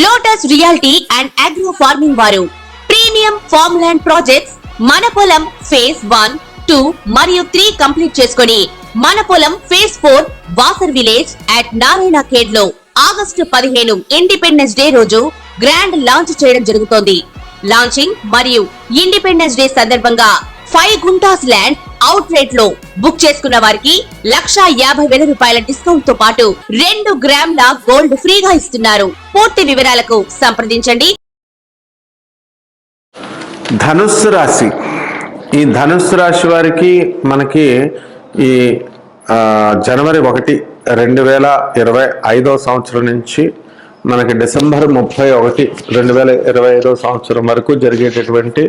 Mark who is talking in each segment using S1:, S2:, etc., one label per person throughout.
S1: Lotus reality and agro farming వారు premium farm land projects మన పొలం ఫేజ్ 1, 2 మరియు 3 కంప్లీట్ చేసుకుని మన పొలం phase 4 Wasar village at Narayana Khed లో ఆగస్టు 15 ఇండిపెండెన్స్ డే రోజు గ్రాండ్ లాంచ్ చేయడం జరుగుతోంది. లాంచింగ్ మరియు ఇండిపెండెన్స్ డే సందర్భంగా 5 గుంటాస్ ల్యాండ్ అవుట్ రేట్ లో బుక్ చేసుకున్న వారికి 1,50,000 రూపాయల డిస్కౌంట్ తో పాటు 2 గ్రాముల గోల్డ్ ఫ్రీగా ఇస్తున్నారు. పూర్తి వివరాలకు సంప్రదించండి.
S2: ధనుస్సు రాశి. ఈ ధనుస్సు రాశి వారికి మనకి ఈ జనవరి 1, 2025 సంవత్సరం నుంచి మనకి డిసెంబర్ 31, 2025 సంవత్సరం వరకు జరిగేటటువంటి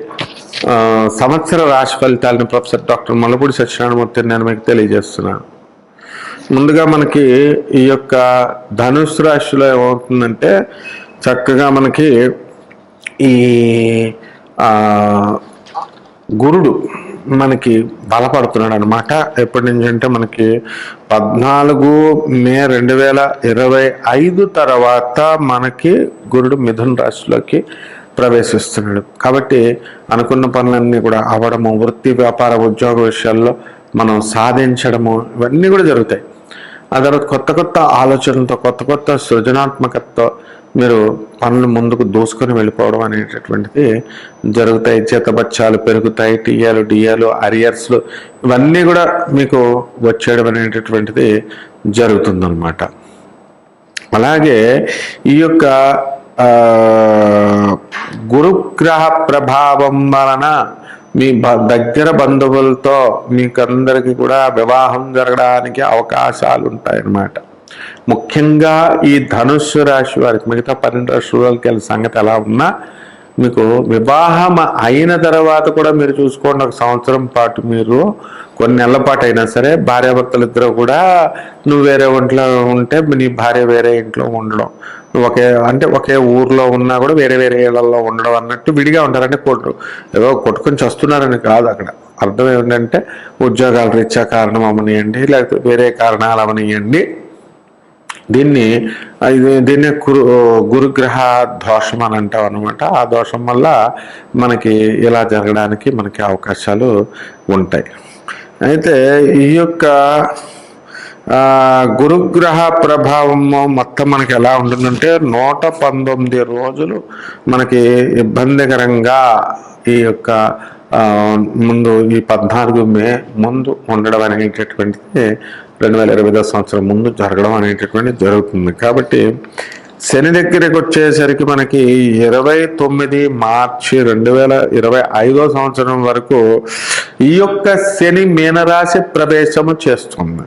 S2: సంవత్సర రాశి ఫలితాలను ప్రొఫెసర్ డాక్టర్ మల్లపూడి సత్యనారాయణమూర్తి నేను మీకు తెలియజేస్తున్నాను. ముందుగా మనకి ఈ యొక్క ధనుస్సు రాశిలో ఏమవుతుందంటే చక్కగా మనకి ఈ గురుడు మనకి బలపడుతున్నాడు అనమాట. ఎప్పటి నుంచి అంటే మనకి 14 మే 2025 తర్వాత మనకి గురుడు మిథున రాశిలోకి ప్రవేశిస్తున్నాడు. కాబట్టి అనుకున్న పనులన్నీ కూడా అవ్వడము, వృత్తి వ్యాపార ఉద్యోగ విషయాల్లో మనం సాధించడము ఇవన్నీ కూడా జరుగుతాయి. ఆ తర్వాత కొత్త కొత్త ఆలోచనలతో, కొత్త కొత్త సృజనాత్మకతతో మీరు పనులు ముందుకు దూసుకొని వెళ్ళిపోవడం అనేటటువంటిది జరుగుతాయి. జీతబత్యాలు పెరుగుతాయి, టీఏలు, డిఏలు, అరియర్స్లు ఇవన్నీ కూడా మీకు వచ్చేయడం అనేటటువంటిది జరుగుతుందన్నమాట. అలాగే ఈ యొక్క గురుగ్రహ ప్రభావం వలన మీ దగ్గర బంధువులతో మీకందరికీ కూడా వివాహం జరగడానికి అవకాశాలు ఉంటాయన్నమాట. ముఖ్యంగా ఈ ధనుస్సు రాశి వారికి, మిగతా 12 రాశులకి సంగతి ఎలా ఉన్నా మీకు వివాహం అయిన తర్వాత కూడా మీరు చూసుకోండి, 1 సంవత్సరం పాటు మీరు కొన్ని నెలల పాటు అయినా సరే భార్యాభర్తలు ఇద్దరు కూడా నువ్వు వేరే ఇంట్లో ఉంటే నీ భార్య వేరే ఇంట్లో ఉండడం, ఒకే ఊర్లో ఉన్నా కూడా వేరే వేరే ఇళ్లలో ఉండడం అన్నట్టు విడిగా ఉంటారంటే ఏదో కొట్టుకొని చస్తున్నారని కాదు. అక్కడ అర్థం ఏమిటంటే ఉద్యోగాల రీత్యా కారణం అవనియండి, లేకపోతే వేరే కారణాలు అవనియండి, దీన్ని గురుగ్రహ దోషం అని అంటాం అనమాట. ఆ దోషం వల్ల మనకి ఇలా జరగడానికి మనకి అవకాశాలు ఉంటాయి. అయితే ఈ యొక్క గురుగ్రహ ప్రభావము మొత్తం మనకి ఎలా ఉంటుందంటే 119 రోజులు మనకి ఇబ్బందికరంగా ఈ యొక్క ముందు ఈ 14 మే ముందు ఉండడం అనేటటువంటిది 2025 సంవత్సరం ముందు జరగడం అనేటటువంటిది జరుగుతుంది. కాబట్టి శని దగ్గరికి వచ్చేసరికి మనకి 29 మార్చి 2025 సంవత్సరం వరకు ఈ యొక్క శని మీనరాశి ప్రవేశము చేస్తుంది.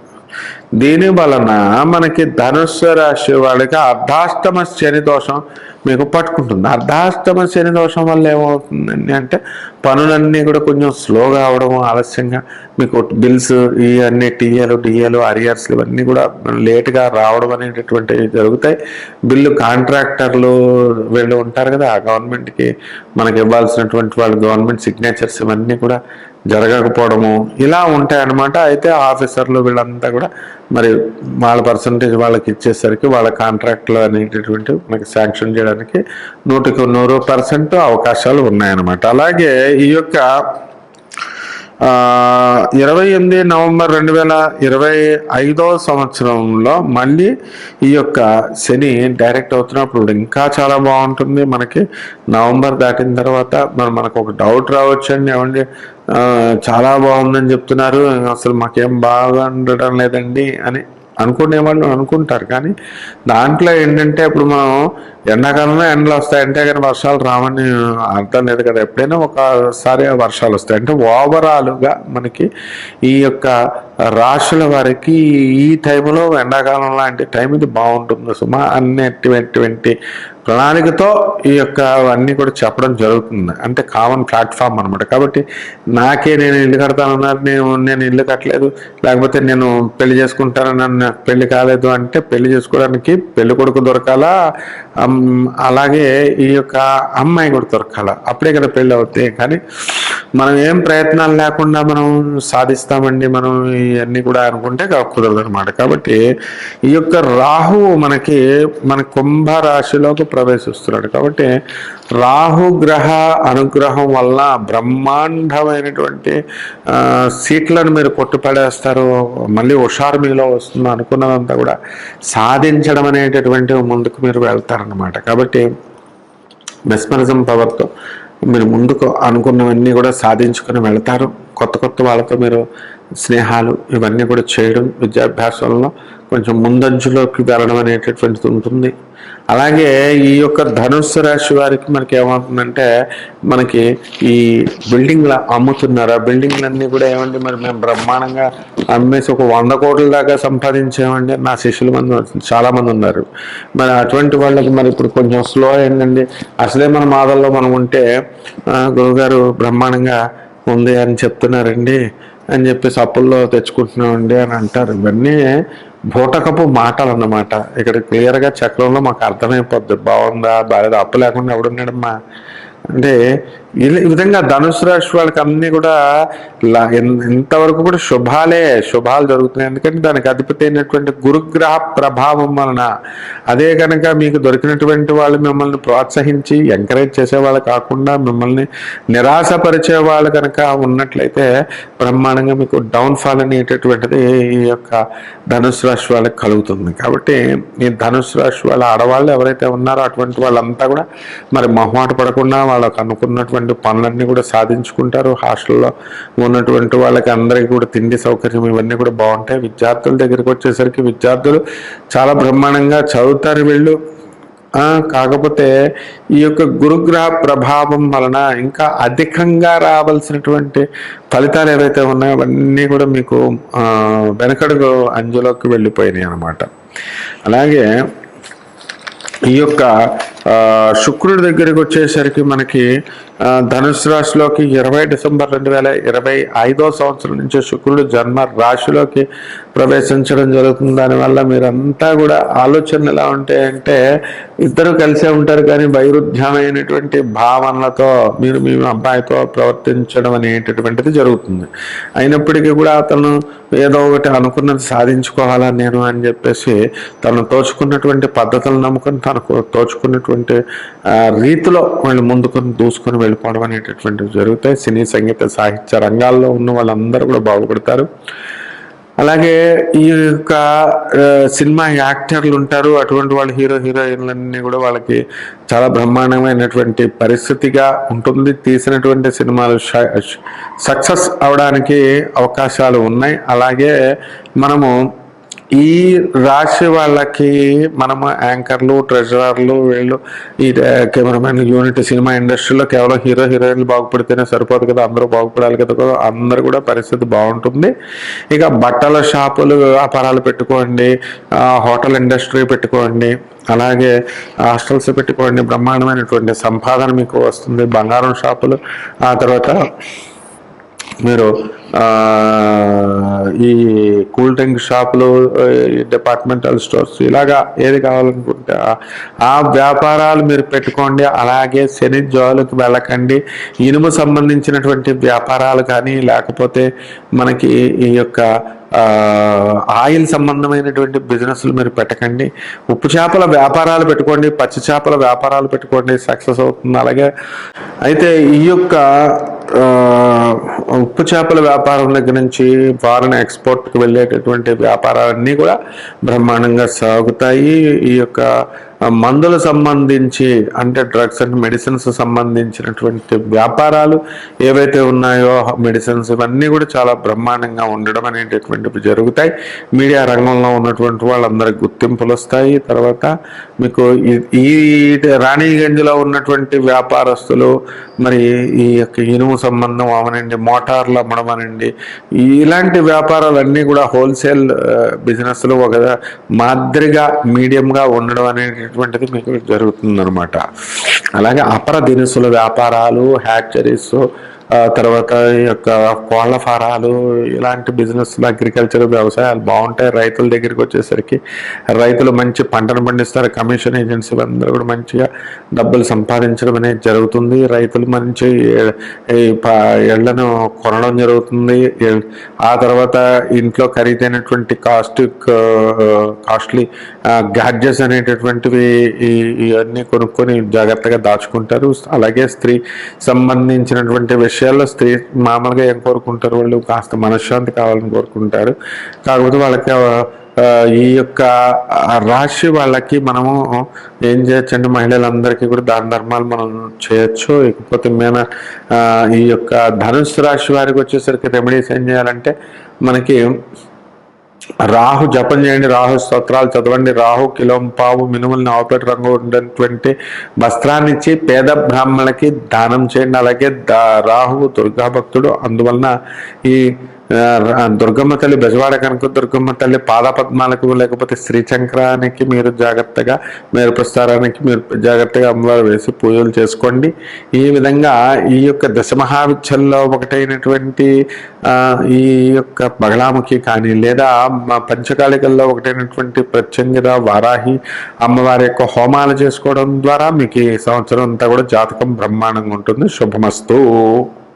S2: దీని వలన మనకి ధనుస్సు రాశి వాళ్ళకి అర్ధాష్టమ శని దోషం మీకు పట్టుకుంటుంది. అర్ధాష్టమ శని దోషం వల్ల ఏమవుతుందండి అంటే పనులన్నీ కూడా కొంచెం స్లోగా అవడము, ఆలస్యంగా మీకు బిల్స్ ఇవన్నీ టీఏలు, డిఏలు, అరియర్స్లు ఇవన్నీ కూడా లేటుగా రావడం అనేటటువంటివి జరుగుతాయి. బిల్లు కాంట్రాక్టర్లు వీళ్ళు ఉంటారు కదా, ఆ గవర్నమెంట్కి మనకి ఇవ్వాల్సినటువంటి వాళ్ళు గవర్నమెంట్ సిగ్నేచర్స్ ఇవన్నీ కూడా జరగకపోవడము ఇలా ఉంటాయన్నమాట. అయితే ఆఫీసర్లు వీళ్ళంతా కూడా మరి వాళ్ళ పర్సంటేజ్ వాళ్ళకి ఇచ్చేసరికి వాళ్ళ కాంట్రాక్ట్లు అనేటటువంటి మనకి శాంక్షన్ చేయడానికి 100% అవకాశాలు ఉన్నాయన్నమాట. అలాగే ఈ యొక్క 28 నవంబర్ 2025 సంవత్సరంలో మళ్ళీ ఈ యొక్క శని డైరెక్ట్ అవుతున్నప్పుడు ఇంకా చాలా బాగుంటుంది. మనకి నవంబర్ దాటిన తర్వాత మనకు ఒక డౌట్ రావచ్చండి, ఏమండి చాలా బాగుందని చెప్తున్నారు, అసలు మాకేం బాగా ఉండడం లేదండి అని అనుకునే వాళ్ళు అనుకుంటారు. కానీ దాంట్లో ఏంటంటే ఇప్పుడు మనం ఎండాకాలంలో ఎండలు వస్తాయంటే కానీ వర్షాలు రావని అర్థం లేదు కదా. ఎప్పుడైనా ఒకసారి వర్షాలు వస్తాయి అంటే ఓవరాల్గా మనకి ఈ యొక్క రాశుల వారికి ఈ టైంలో ఎండాకాలం లాంటి టైం ఇది బాగుంటుంది సుమా అన్నటువంటి ప్రణాళికతో ఈ యొక్క అన్నీ కూడా చెప్పడం జరుగుతుంది. అంటే కామన్ ప్లాట్ఫామ్ అనమాట. కాబట్టి నేను ఇల్లు కడతానన్నారు, నేను ఇల్లు కట్టలేదు, లేకపోతే నేను పెళ్లి చేసుకుంటానని పెళ్లి కాలేదు అంటే పెళ్లి చేసుకోవడానికి పెళ్లి కొడుకు దొరకాలా, అలాగే ఈ యొక్క అమ్మాయి కూడా దొరకాల, అప్పుడే కదా పెళ్ళి అవుతాయి. కానీ మనం ఏం ప్రయత్నాలు లేకుండా మనం సాధిస్తామండి మనం ఈ ఇవన్నీ కూడా అనుకుంటే కుదరదు అనమాట. కాబట్టి ఈ యొక్క రాహువు మన కుంభ రాశిలోకి ప్రవేశిస్తున్నాడు. కాబట్టి రాహుగ్రహ అనుగ్రహం వల్ల బ్రహ్మాండమైనటువంటి సీట్లను మీరు కొట్టుపడేస్తారు. మళ్ళీ హుషారు మీలో వస్తుంది, అనుకున్నదంతా కూడా సాధించడం అనేటటువంటి ముందుకు మీరు వెళ్తారనమాట. కాబట్టి మెస్మరిజం పవర్తో మీరు ముందుకు అనుకున్నవన్నీ కూడా సాధించుకొని వెళ్తారు. కొత్త వాళ్ళతో మీరు స్నేహాలు ఇవన్నీ కూడా చేయడం, విద్యాభ్యాసంలో కొంచెం ముందంచులోకి వెళ్ళడం అనేటటువంటిది ఉంటుంది. అలాగే ఈ యొక్క ధనుస్సు రాశి వారికి మనకి ఏమవుతుందంటే, మనకి ఈ బిల్డింగ్లు అమ్ముతున్నారు. ఆ బిల్డింగ్లన్నీ కూడా ఏమండి, మరి మేము బ్రహ్మాండంగా అమ్మేసి ఒక 100 కోట్ల దాకా సంపాదించామండి. నా శిష్యుల చాలా మంది ఉన్నారు. మరి అటువంటి వాళ్ళకి మరి ఇప్పుడు కొంచెం స్లో అయిందండి. అసలే మన మాదల్లో మనం ఉంటే గురువుగారు బ్రహ్మాండంగా ఉంది అని చెప్తున్నారండి అని చెప్పేసి అప్పుల్లో తెచ్చుకుంటున్నామండి అని అంటారు. ఇవన్నీ బూటకపు మాటలు అన్నమాట. ఇక్కడ క్లియర్గా చక్రంలో మాకు అర్థమైపోద్ది, బాగుందా బాలేదా, అప్పు లేకుండా ఎవడున్నాడమ్మా అంటే. ఈ విధంగా ధనుసు రాశి వాళ్ళకి అన్నీ కూడా ఇంతవరకు కూడా శుభాలు జరుగుతున్నాయి. ఎందుకంటే దానికి అధిపతి అయినటువంటి గురుగ్రహ ప్రభావం వలన. అదే కనుక మీకు దొరికినటువంటి వాళ్ళు మిమ్మల్ని ప్రోత్సహించి ఎంకరేజ్ చేసేవాళ్ళు కాకుండా మిమ్మల్ని నిరాశపరిచే వాళ్ళు కనుక ఉన్నట్లయితే బ్రహ్మాండంగా మీకు డౌన్ఫాల్ అనేటటువంటిది ఈ యొక్క ధనుసు రాశి వాళ్ళకి కలుగుతుంది. కాబట్టి ఈ ధనుసు రాశి వాళ్ళ ఆడవాళ్ళు ఎవరైతే ఉన్నారో అటువంటి వాళ్ళంతా కూడా మరి మొహమాట పడకుండా వాళ్ళకు అనుకున్నటువంటి పనులన్నీ కూడా సాధించుకుంటారు. హాస్టల్లో ఉన్నటువంటి వాళ్ళకి అందరికీ కూడా తిండి సౌకర్యం ఇవన్నీ కూడా బాగుంటాయి. విద్యార్థుల దగ్గరికి వచ్చేసరికి విద్యార్థులు చాలా బ్రహ్మాండంగా చదువుతారు వీళ్ళు. కాకపోతే ఈ యొక్క గురుగ్రహ ప్రభావం వలన ఇంకా అధికంగా రావాల్సినటువంటి ఫలితాలు ఏవైతే ఉన్నాయో అవన్నీ కూడా మీకు వెనకడుగు అంజులోకి వెళ్ళిపోయినాయి అన్నమాట. అలాగే ఈ యొక్క శుక్రుడి దగ్గరికి వచ్చేసరికి మనకి ధనుసు రాశిలోకి 20 డిసెంబర్ 2025 సంవత్సరం నుంచి శుక్రుడు జన్మ రాశిలోకి ప్రవేశించడం జరుగుతుంది. దానివల్ల మీరంతా కూడా ఆలోచనలు ఎలా ఉంటాయంటే, ఇద్దరు కలిసే ఉంటారు కానీ వైరుధ్యమైనటువంటి భావనలతో మీరు మీ అబ్బాయితో ప్రవర్తించడం అనేటటువంటిది జరుగుతుంది. అయినప్పటికీ కూడా అతను ఏదో ఒకటి అనుకున్నది సాధించుకోవాలని నేను అని చెప్పేసి తను తోచుకున్నటువంటి పద్ధతులను నమ్ముకొని తనకు తోచుకున్నటువంటి రీతిలో వాళ్ళు ముందుకు దూసుకొని వెళ్ళిపోవడం అనేటటువంటివి జరుగుతాయి. సినీ సంగీత సాహిత్య రంగాల్లో ఉన్న వాళ్ళందరూ కూడా బాగుపడతారు. అలాగే ఈ యొక్క సినిమా యాక్టర్లు ఉంటారు, అటువంటి వాళ్ళు హీరోయిన్లన్నీ కూడా వాళ్ళకి చాలా బ్రహ్మాండమైనటువంటి పరిస్థితిగా ఉంటుంది. తీసినటువంటి సినిమాలు సక్సెస్ అవడానికి అవకాశాలు ఉన్నాయి. అలాగే మనము ఈ రాశి వాళ్ళకి మనము యాంకర్లు, ట్రెజరర్లు, వీళ్ళు ఈ కెమెరామెన్ యూనిట్ సినిమా ఇండస్ట్రీలో కేవలం హీరోయిన్లు బాగుపడితేనే సరిపోదు కదా, అందరూ బాగుపడాలి కదా, అందరూ కూడా పరిస్థితి బాగుంటుంది. ఇక బట్టల షాపులు వ్యాపారాలు పెట్టుకోండి, హోటల్ ఇండస్ట్రీ పెట్టుకోండి, అలాగే హాస్టల్స్ పెట్టుకోండి, బ్రహ్మాండమైనటువంటి సంపాదన మీకు వస్తుంది. బంగారం షాపులు, ఆ తర్వాత మీరు ఈ కూల్ డ్రింక్ షాపులు, డిపార్ట్మెంటల్ స్టోర్స్, ఇలాగా ఏది కావాలనుకుంటే ఆ వ్యాపారాలు మీరు పెట్టుకోండి. అలాగే శని జోలికి వెళ్ళకండి. ఇనుము సంబంధించినటువంటి వ్యాపారాలు కానీ, లేకపోతే మనకి ఈ యొక్క ఆయిల్ సంబంధమైనటువంటి బిజినెస్లు మీరు పెట్టకండి. ఉప్పు చేపల వ్యాపారాలు పెట్టుకోండి, పచ్చి చేపల వ్యాపారాలు పెట్టుకోండి, సక్సెస్ అవుతుంది. అలాగే అయితే ఈ యొక్క ఉప్పు చేపల వ్యాపారం దగ్గర నుంచి ఫారెన్ ఎక్స్పోర్ట్కి వెళ్ళేటటువంటి వ్యాపారాలన్నీ కూడా బ్రహ్మాండంగా సాగుతాయి. ఈ యొక్క మందులు సంబంధించి అంటే డ్రగ్స్ అండ్ మెడిసిన్స్ సంబంధించినటువంటి వ్యాపారాలు ఏవైతే ఉన్నాయో, మెడిసిన్స్ ఇవన్నీ కూడా చాలా బ్రహ్మాండంగా ఉండడం అనేటటువంటివి జరుగుతాయి. మీడియా రంగంలో ఉన్నటువంటి వాళ్ళందరికి గుర్తింపులు వస్తాయి. తర్వాత మీకు ఈ రాణిగంజ్లో ఉన్నటువంటి వ్యాపారస్తులు మరి ఈ యొక్క ఇనుము సంబంధం అవనండి, మోటార్లు అమ్మడం అనండి, ఇలాంటి వ్యాపారాలన్నీ కూడా హోల్సేల్ బిజినెస్లు ఒక మాదిరిగా మీడియంగా ఉండడం అనేటటువంటిది మీకు జరుగుతుంది అనమాట. అలాగే అపర దినుసుల వ్యాపారాలు, హ్యాచరీస్, తర్వాత ఈ యొక్క కోళ్ల ఫారాలు, ఇలాంటి బిజినెస్లు, అగ్రికల్చర్ వ్యవసాయాలు బాగుంటాయి. రైతుల దగ్గరికి వచ్చేసరికి రైతులు మంచి పంటను పండిస్తారు. కమిషన్ ఏజెన్సీలు అందరూ కూడా మంచిగా డబ్బులు సంపాదించడం అనేది జరుగుతుంది. రైతులు మంచి ఎళ్లను కొనడం జరుగుతుంది. ఆ తర్వాత ఇంట్లో ఖరీదైనటువంటి కాస్ట్లీ గ్యాడ్జెట్స్ అనేటటువంటివి ఇవన్నీ కొనుక్కొని జాగ్రత్తగా దాచుకుంటారు. అలాగే స్త్రీ సంబంధించినటువంటి విషయాల్లో స్త్రీ మామూలుగా ఏం కోరుకుంటారు, వాళ్ళు కాస్త మనశ్శాంతి కావాలని కోరుకుంటారు. కాకపోతే వాళ్ళకి ఈ యొక్క రాశి వాళ్ళకి మనము ఏం చేయొచ్చు అంటే, మహిళలందరికీ కూడా దాన ధర్మాలు మనం చేయొచ్చు. ఇకపోతే ఈ యొక్క ధనుస్సు రాశి వారికి వచ్చేసరికి రెమెడీస్ ఏం చేయాలంటే, మనకి రాహు జపం చేయండి, రాహు స్తోత్రాలు చదవండి, రాహు కిలోంపావు మినుములను ఆవుపేట రంగు ఉన్నటువంటి వస్త్రాన్ని ఇచ్చి పేద బ్రాహ్మణులకి దానం చేయండి. అలాగే రాహువు దుర్గా భక్తుడు, అందువలన ఈ దుర్గమ్మ తల్లి, బెజవాడ కనుక దుర్గమ్మ తల్లి పాదపద్మాలకు లేకపోతే శ్రీచక్రానికి మీరు జాగ్రత్తగా, మేరు ప్రస్తారానికి మీరు జాగ్రత్తగా అమ్మవారు వేసి పూజలు చేసుకోండి. ఈ విధంగా ఈ యొక్క దశమహావిద్యల్లో ఒకటైనటువంటి ఈ యొక్క బగళాముఖి కానీ, లేదా పంచకాళికల్లో ఒకటైనటువంటి ప్రత్యంగిర వారాహి అమ్మవారి యొక్క హోమాలు చేసుకోవడం ద్వారా మీకు ఈ సంవత్సరం అంతా కూడా జాతకం బ్రహ్మాండంగా ఉంటుంది. శుభమస్తు.